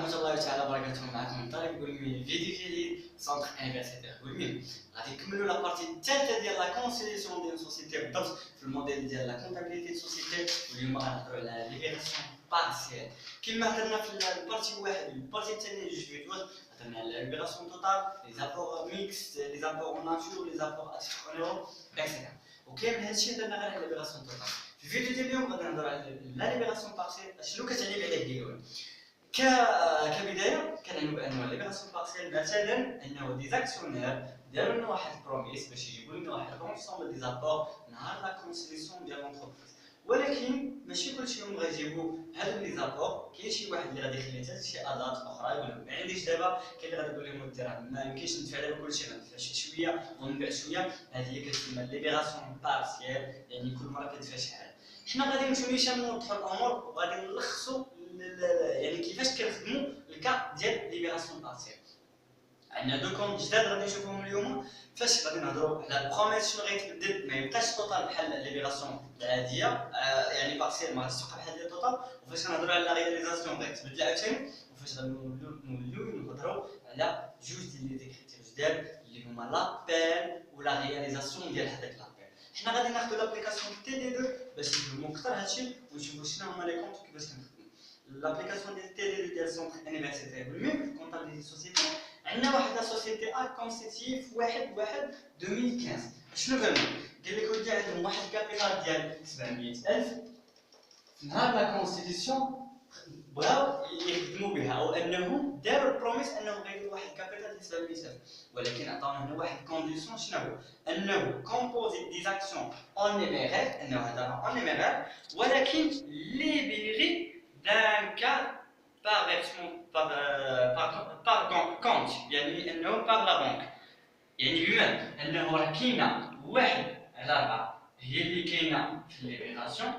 ورحمة الله تعالى وبركاته. معكم طالب قولمي فيديو جديد سونتر انيفرسيتير قولمي. غادي نكملوا لا بارتي الثالثة ديال لا كونسيليسيون ديال سوسيتي بالضبط في الموديل ديال لا كونتابيليتي سوسيتي، واليوم غنهضروا على ليبيراسيون بارسيال. كما هضرنا في البارتي واحد والبارتي الثانية جوج فيديوهات، هضرنا على ليبيراسيون توتال، لي زابور ميكس، لي زابور اون ناتور، لي زابور اكتيف اون اورو اكسيتيرا. وكاين هادشي هضرنا غير على ليبيراسيون توتال. في الفيديو ديال اليوم غادي نهضروا على لا ليبيراسيون بارسيال. شنو كتعني بعدا ديالو؟ كبدايه كنعنيو بانه ليبيراسيون بارسيال مثلا انه دي زاكسيونير داروا لنا واحد بروميس باش يجيبوا لنا واحد لونسومبل دي زابور نهار لا كونسيليسيون ديال لونتربريز، ولكن ماشي كلشي يوم غيجيبوا هادو لي زابور. كاين شي واحد اللي غادي يخلي حتى شي ادات اخرى يقول لهم ما عنديش دابا، كاين اللي غادي يقول لهم الدرهم ما يمكنش ندفع دابا كلشي، غندفع شويه ونبيع شويه. هذه هي كتسمى ليبيراسيون بارسيال، يعني كل مره كتدفع شحال. حنا غادي نمشيو نيشان نوضحوا الامور وغادي نلخصوا يعني كيفاش كنخدموا الكا ديال ليبيراسيون بارسيال. عندنا دو كونت جداد غادي نشوفوهم اليوم. فاش غادي نهضروا على البروميس شنو غيتبدل، ما يبقاش توتال بحال ليبيراسيون العاديه، يعني بارسيال ما غاديش تبقى بحال ديال توتال. وفاش غنهضروا على لا رياليزاسيون غيتبدل عاوتاني. وفاش غنوليو نهضروا على جوج ديال لي زيكريتير جداد اللي هما لابيل ولا رياليزاسيون ديال هذاك لابيل. حنا غادي ناخذوا لابليكاسيون تي دي 2 باش نفهموا اكثر هادشي ونشوفوا شنو هما لي كونت وكيفاش كنخدموا. لابليكاسيون ديال تي دي 2 ديال سونتر انيفرسيتير بالميم كونتابيليتي سوسيتي. عندنا واحد لا سوسيتي ا كونستيتيي في 1/1/2015. شنو قالوا؟ قال لك ودي عندهم واحد الكابيتال ديال 700,000. نهار لا كونستيتيسيون بغاو يخدموا بها، او انهم داروا البروميس انهم غيديروا واحد الكابيتال ديال 700,000، ولكن عطاونا هنا واحد الكونديسيون. شنو هو؟ انه كومبوزي دي زاكسيون اون نيميرير، انه هذا اون نيميرير، ولكن ليبيري دان كار par versement par compte، يعني انه par la banque، يعني بمعنى انه راه كاينه 1/4 هي اللي كاينه في الليبيراسيون،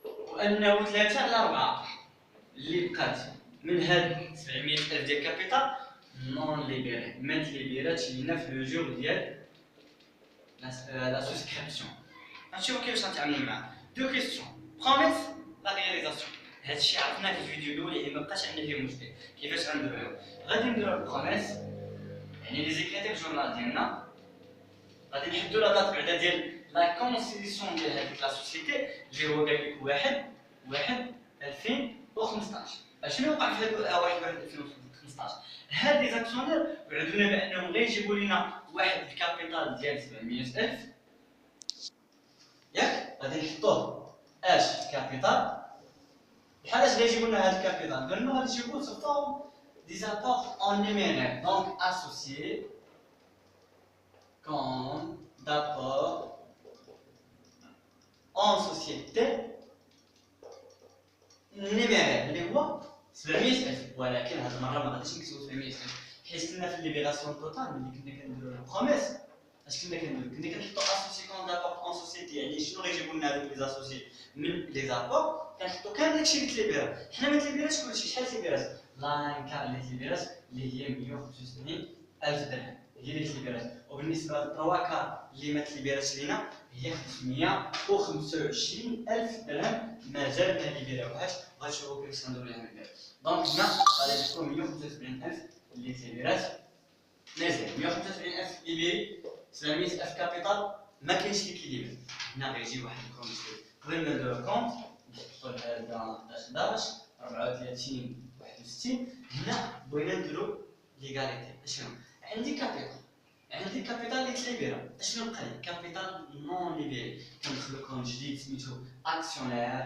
وانه 3/4 اللي بقات من هاد 700,000 ديال كابيتال نون ليبيري، ما تليبيراتش لينا في لو جور ديال لا سوسكريبسيون. غنشوفو كيفاش غنتعاملوا معاه. دو كيسيون بروميس لا رياليزاسيون. هادشي عرفناه في الفيديو الاول، يعني مبقاش عندنا فيه مشكل. كيفاش غنديروه؟ غادي نديرو البروميس، يعني لي زيكريتير جورنال ديالنا، غادي نحددو لا دات بعدا ديال لا كونسيليسيون ديال هذيك لا سوسيتي اللي هو قال لك 1/1/2015. اشنو وقع في هاد 1/1/2015؟ هاد لي زاكسيونير وعدونا بانهم غيجيبوا لنا واحد الكابيتال ديال 700,000، ياك؟ غادي نحطوه اش كابيتال. بحال اش غيجيبوا لنا هاد الكابيتال؟ قال لنا غادي يجيبوا سو فورم دي زابور اون نيميرير، دونك اسوسيي compte d'apport en société numéraire اللي هو 700,000. ولكن هاد المره ما غاديش نكتبو 700,000، حيت كنا في الليبيراسيون توتال ملي كنا كنديرو البروميس اش كنا كنديرو؟ كنا كنحطو اسوسي كونت دابور اون سوسيتي، يعني شنو غيجيبو لنا هادوك لي زاسوسي من لي زابور، كنحطو كامل داكشي اللي تليبيرا. حنا ما تليبيراش كلشي. شحال تليبيرات؟ لاين اللي تليبيرات اللي هي 175,000 درهم هي اللي تليبيرات، وبالنسبه ل 3 كار اللي ما تليبيراتش لينا هي 525,000 درهم مازال ما ليبيراوهاش. غنشوفو كيفاش غنديرو ليها البيع. دونك هنا غادي تكون 175,000 اللي تليبيرات مازال، 175,000 ليبيري، 700,000 كابيتال ما كاينش اللي كيليبر. هنا غيجي واحد الكوميسيون قبل ما نديرو الكونت نحطو هذا 11 34 61. هنا بغينا نديرو ليغاليتي. اشنو عندي؟ كابيتال اللي تليبيرا. اشنو بقى لي؟ كابيتال نون ليبيري. كندخلو كونت جديد سميتو اكسيونير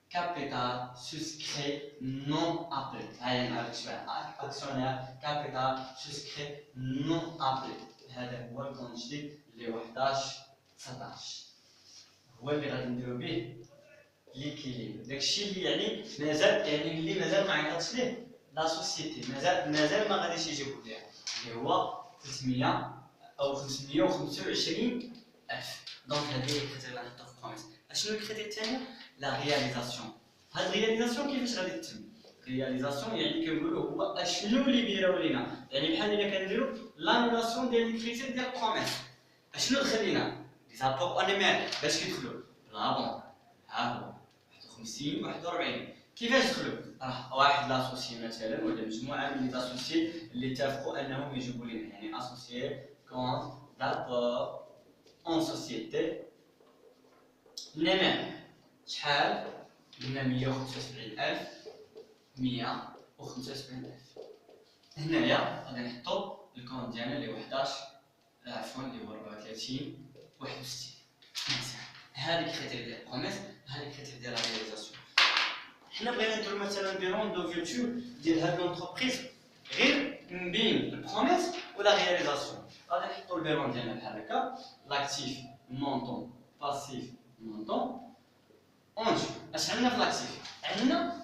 كابيتال سوسكري نون ابلي. هاي نعرف شويه اكسيونير كابيتال سوسكري نون ابلي. هذا هو الكونت الجديد اللي هو 11/19 هو اللي غادي نديرو به ليكيليبر. داكشي اللي يعني مازال، يعني اللي مازال ما عيطاتش ليه لا سوسيتي، مازال ما غاديش يجيبو ليها، اللي هو 300 أو 525,000. دونك هذه هي الكريتير اللي غنحطو في البروميس. اشنو الكريتير الثاني؟ لا رياليزاسيون. هاد الرياليزاسيون كيفاش غادي تتم؟ رياليزاسيون يعني كنقولو هو اشنو اللي بيراو لينا، يعني بحال الا كنديرو لانولاسيون ديال الكريتير ديال البروميس. اشنو دخلينا؟ لي زابور اونيمير باش كيدخلو لا بون. ها هو 51 41 كيفاش دخلوا؟ واحد لاسوسي مثلا ولا مجموعه من لي اسوسي اللي اتفقوا انهم يجيبوا لنا، يعني اسوسي كونت دابور اون سوسيتي. قلنا شحال؟ قلنا 175,000 175,000. هنايا غادي نحطو الكونت ديالنا اللي هو 11 عفوا اللي هو 34 61. هذيك كريتير ديال البروميس، هذيك كريتير ديال لا رياليزاسيون. حنا بغينا نديرو مثلا بيلون دو فيوتور ديال هاد لونتربريز غير من بين البروميس ولا رياليزاسيون. غادي نحطو البيلون ديالنا بحال هكا، لاكتيف مونطون باسيف مونطون. ونشوف اش عندنا في لاكتيف. عندنا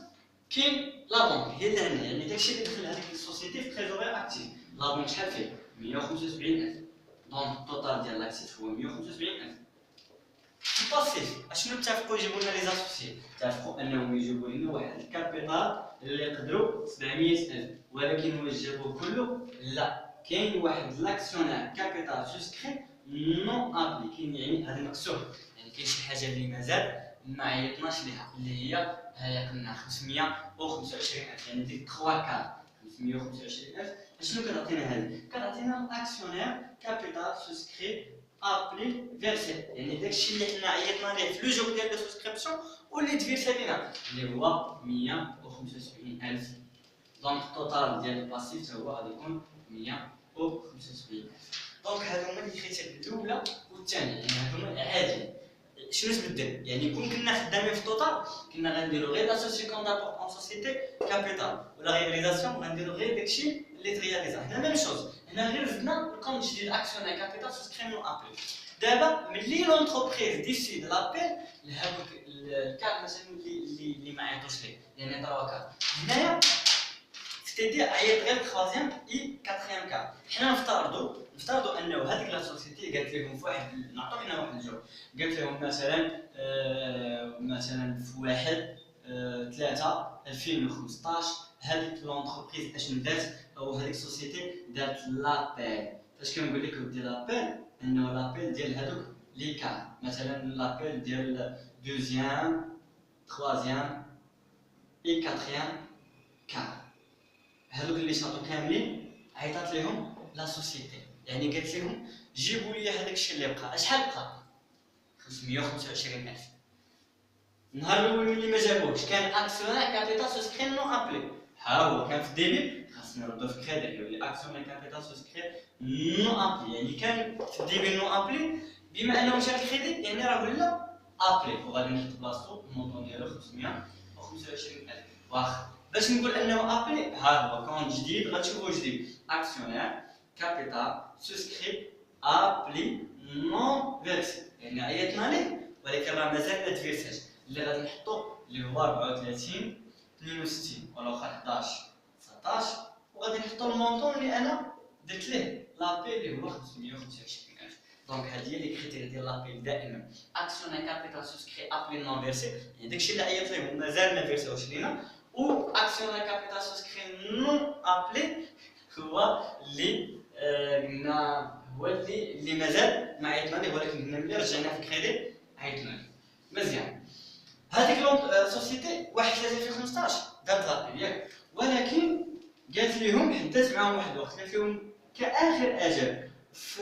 كاين لا بونك هي اللي عندنا، يعني داكشي اللي دخل هذيك السوسيتي في تريزوري اكتيف. لا بونك شحال فيه؟ 175,000. دونك التوتال ديال لاكتيف هو 175,000. الباسيف اشنو اتفقوا يجيبوا لنا لي زاسوسيي؟ اتفقوا انهم يجيبوا لنا واحد الكابيتال اللي يقدروا 700,000، ولكن واش جابوه كله؟ لا، كاين واحد لاكسيونير كابيتال سوسكري نون ابلي، كاين يعني هذا مكسور، يعني كاين شي حاجه اللي مازال ما عيطناش ليها اللي هي قلنا 525,000، يعني ديك 3 كار 525,000. اشنو كتعطينا هذه؟ كتعطينا الاكسيونير كابيتال سوسكري ابلي فيرسي، يعني داكشي اللي حنا عيطنا ليه في لو جور ديال السبسكريبسيون واللي تفيرسي لينا اللي هو 175,000. دونك التوتال ديال الباسيف حتى هو غادي يكون 175,000. دونك هادو هما لي كريتير الاولى والثانيه، يعني هادو هما عادي. شنو تبدل؟ يعني كون كنا خدامين في التوتال كنا غنديرو غير لاسوسي كون دابور اون سوسيتي كابيتال ولا رياليزاسيون غنديرو غير داكشي اللي ترياليزا. هنا ميم شوز، هنا غير زدنا الكونت جديد اكسيونير كابيتال سوسكري نون ابل. دابا ملي لونتربريز ديسيد لابيل لهذوك الكار مثلا اللي ما عيطوش ليه، يعني 3 كار، هنايا ستيدي عيط غير الخوازيام اي كاتريام كار. حنا نفترضوا انه هذيك لا سوسيتي قالت لهم في واحد، نعطوا حنا واحد الجو، قالت لهم مثلا في 1/3/2015 هذيك لونتربريز اشنو دارت، او هذيك السوسيتي دارت لابيل. فاش كنقول لك ودي لابيل، انه لابيل ديال هذوك لي كار، مثلا لابيل ديال دوزيام تخوازيام اي كاتريام كار، هذوك اللي شاطوا كاملين عيطات لهم لا سوسيتي، يعني قالت لهم جيبوا لي هذاك الشيء اللي بقى. شحال بقى؟ 525,000. النهار الاول ملي ما جابوهش كان اكسيونير كابيتال سوسكري نون ابلي، ها هو كان في الديبي، خاصنا نردو في كريدي يولي اكسيونير كابيتال سوسكري نون ابلي، يعني كان في الديبي نون ابلي، بما انه مشى الكريدي يعني راه ولا ابلي، وغادي نحط بلاصتو المونطون ديالو 525,000. واخا باش نقول انه ابلي، ها هو كونت جديد غتشوفوه جديد، اكسيونير كابيتال سوسكري ابلي نون فيرسي، يعني عيطنا ليه ولكن راه مازال ما تفيرساش. اللي غادي نحطو اللي هو 34 62 والاخر 11 19، وغادي نحطو المونطون اللي انا درت ليه لابيل اللي هو 525,000. دونك هذه هي لي كريتير ديال لابيل دائما، اكسيونير كابيتال سوسكري ابلي نون فيرسي، يعني داكشي اللي عيط ليه مازال ما فيرساوش لينا، و اكسيونير كابيتال سوسكري نون ابلي هو اللي قلنا هو اللي مازال ما عيطنا ليه، ولكن قلنا ملي رجعنا في كريدي عيطنا ليه. مزيان، هذيك سوسيتي 1/3/2015 دارت لابيل ياك، ولكن قالت لهم حدات معاهم واحد الوقت، قالت لهم كاخر اجل في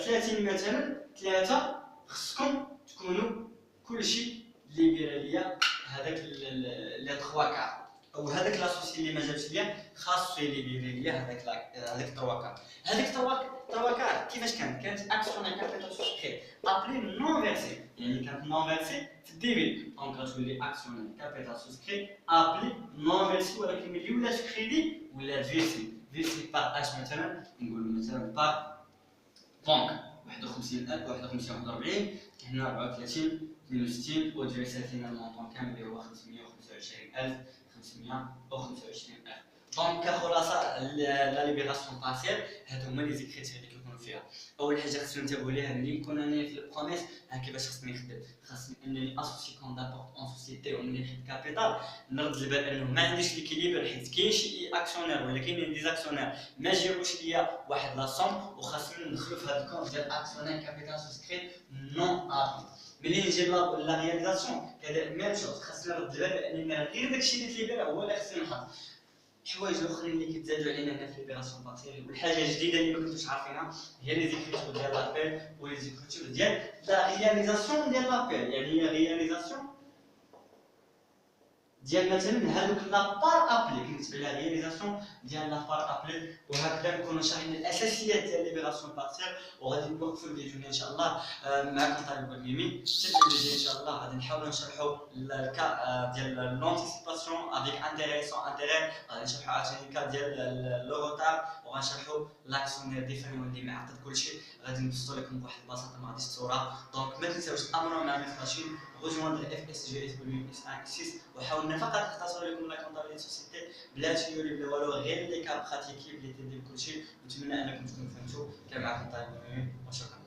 30 مثلا 3 خصكم تكونوا كلشي ليبراليه، هذاك لي 3 كار او هذاك لاسوسي اللي ما جابش ليا خاصو ليبراليه، هذاك 3 كار. هذيك 3 كار كيفاش كانت اكسيونير كابيتال سوسكري ابلي نون فيرسي، يعني كانت نون فيرسي في الديبي، دونك غتولي اكسيونير كابيتال سوسكري ابلي نون فيرسي، ولكن ملي ولات كريدي ولات فيرسي بار اش، مثلا نقول مثلا بار بونك 51,000 51 هنا 34 62 ودريسات لنا المونطون كامل اللي هو 525,525,000. دونك كخلاصه لا ليبراسيون بارسيال هادو هما لي زيكريتير اللي كيكونوا فيها. اول حاجه خصنا ننتبهوا ليها ملي نكون انا في البروميس، ها كيفاش خصني نخدم، خاصني انني اسوسي كون دابورت اون سوسيتي، وملي نحط كابيتال نرد البال انه ما عنديش ليكيليبر، حيت كاين شي اكسيونير ولا كاينين ديزاكسيونير ما جابوش ليا واحد لا سوم، وخاصني ندخلو في هاد الكونت ديال اكسيونير كابيتال سوسكري نون ابلي. ملي نجي لا رياليزاسيون كذا ميم شوز، خاصنا نرد البال باننا غير داكشي اللي تيبان هو اللي خصنا نحط. الحوايج الاخرين اللي كيتزادوا علينا هنا في ليبراسيون بارتيال والحاجه الجديده اللي ما كنتوش عارفينها هي لي زيكريتور ديال لابيل ولي زيكريتور ديال لا رياليزاسيون ديال لابيل. يعني هي رياليزاسيون ديال مثلا هذوك لابار ابلي كنكتب عليها رياليزاسيون ديال لابار ابلي. وهكذا نكونوا شارحين الاساسيات ديال ليبراسيون بارتيال. وغادي نوقفوا الفيديو ان شاء الله. معكم طالب ميمي. حتى الفيديو ديال ان شاء الله غادي نحاولوا نشرحوا الكا ديال لونتيسيباسيون افيك انتيري سون انتيري. غادي نشرحوا عاوتاني الكا ديال لو روتار وغنشرحوا لاكسيونير ديفينيو اللي معقد كلشي. غادي نبسطوا لكم بواحد البساطه ما غاديش تصورها. دونك ما تنساوش تامروا معنا في لاشين rejoindre FSGS S1 وحاولنا فقط نختصر لكم لا كونطابيليتي سوسيتي بلا تيوري بلا والو، غير لي كا براتيكي اللي تدير كلشي. نتمنى انكم تكونوا فهمتوا. كان معكم طارق وشكرا.